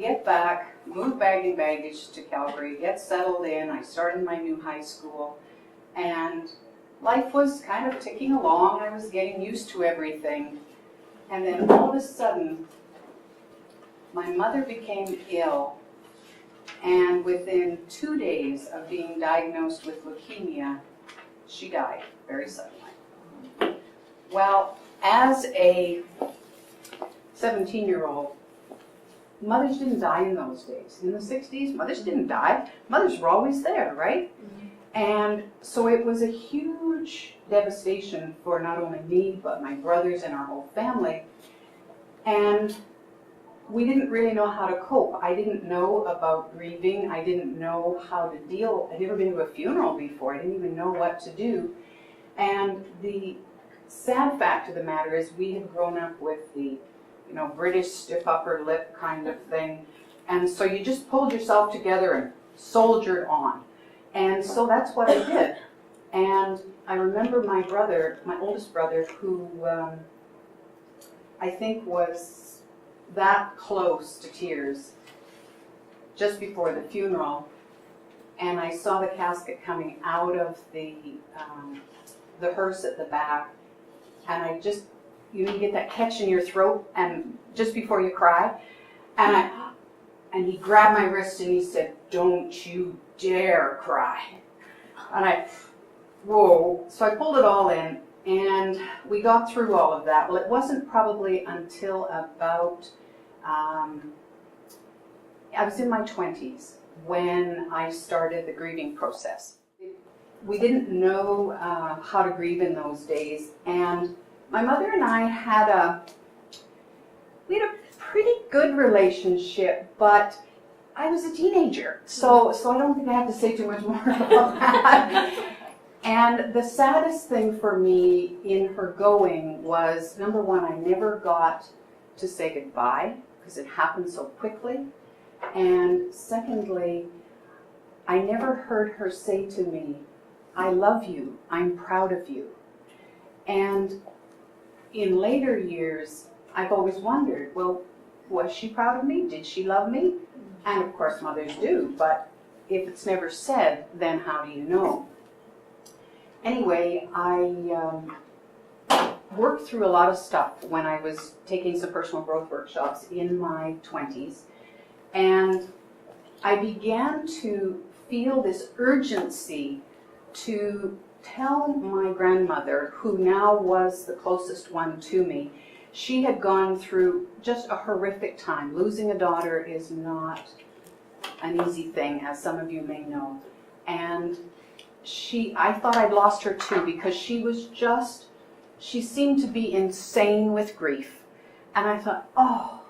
Get back, move bag and baggage to Calgary, get settled in. I started my new high school, and life was kind of ticking along. I was getting used to everything. And then all of a sudden, my mother became ill, and within 2 days of being diagnosed with leukemia, she died very suddenly. Well, as a 17-year-old, mothers didn't die in those days. In the 60s, mothers didn't die. Mothers were always there, right? And so it was a huge devastation for not only me, but my brothers and our whole family. And we didn't really know how to cope. I didn't know about grieving. I didn't know how to deal. I'd never been to a funeral before. I didn't even know what to do. And the sad fact of the matter is we had grown up with the British stiff upper lip kind of thing. And so you just pulled yourself together and soldiered on. And so that's what I did. And I remember my brother, my oldest brother, who I think was that close to tears just before the funeral. And I saw the casket coming out of the hearse at the back. And I just, you get that catch in your throat and just before you cry. And he grabbed my wrist and he said, "Don't you dare cry." And whoa. So I pulled it all in and we got through all of that. Well, it wasn't probably until about, I was in my 20s when I started the grieving process. We didn't know how to grieve in those days, and my mother and I had a pretty good relationship, but I was a teenager, so I don't think I have to say too much more about that. And the saddest thing for me in her going was, number one, I never got to say goodbye because it happened so quickly. And secondly, I never heard her say to me, "I love you, I'm proud of you." And in later years, I've always wondered, well, was she proud of me? Did she love me? And of course mothers do, but if it's never said, then how do you know? Anyway, I worked through a lot of stuff when I was taking some personal growth workshops in my 20s, and I began to feel this urgency to tell my grandmother, who now was the closest one to me. She had gone through just a horrific time. Losing a daughter is not an easy thing, as some of you may know. And I thought I'd lost her too, because she seemed to be insane with grief. And I thought, oh,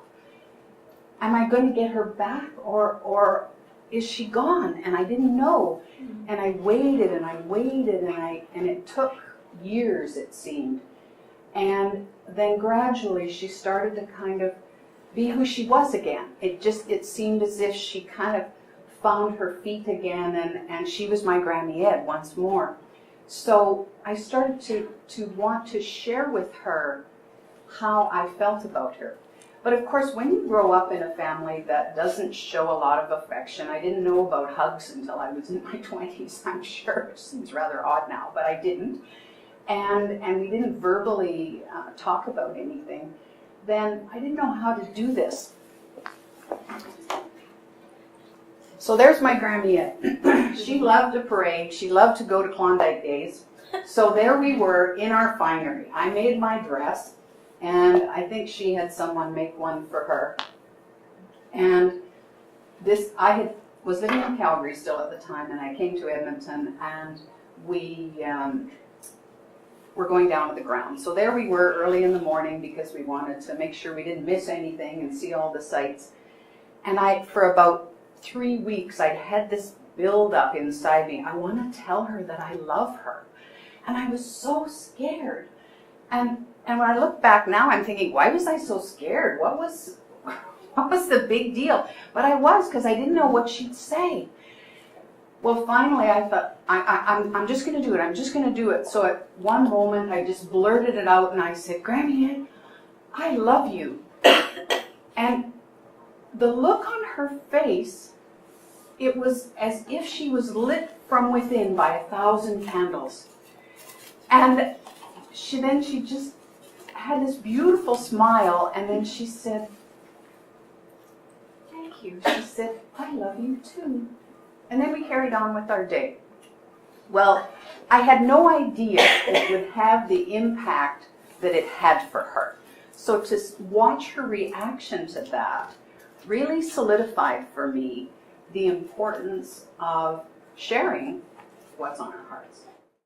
am I going to get her back, or is she gone? And I didn't know. And I waited and I waited, and it took years, it seemed. And then gradually she started to kind of be who she was again. It seemed as if she kind of found her feet again, and she was my Granny Ed once more. So I started to want to share with her how I felt about her. But of course, when you grow up in a family that doesn't show a lot of affection, I didn't know about hugs until I was in my 20s, I'm sure. It seems rather odd now, but I didn't. And we didn't verbally talk about anything. Then I didn't know how to do this. So there's my Granny Ed. She loved a parade. She loved to go to Klondike days. So there we were in our finery. I made my dress, and I think she had someone make one for her. And I was living in Calgary still at the time, and I came to Edmonton, and we were going down to the ground. So there we were early in the morning because we wanted to make sure we didn't miss anything and see all the sights. And for about 3 weeks, I'd had this build up inside me. I want to tell her that I love her. And I was so scared. And when I look back now, I'm thinking, why was I so scared? What was the big deal? But I was, because I didn't know what she'd say. Well, finally, I thought, I'm just going to do it. I'm just going to do it. So at one moment, I just blurted it out, and I said, "Granny Ed, I love you." And the look on her face, it was as if she was lit from within by 1,000 candles. And she just had this beautiful smile, and then she said, "Thank you." She said, "I love you too." And then we carried on with our day. Well, I had no idea it would have the impact that it had for her. So to watch her reaction to that really solidified for me the importance of sharing what's on our hearts.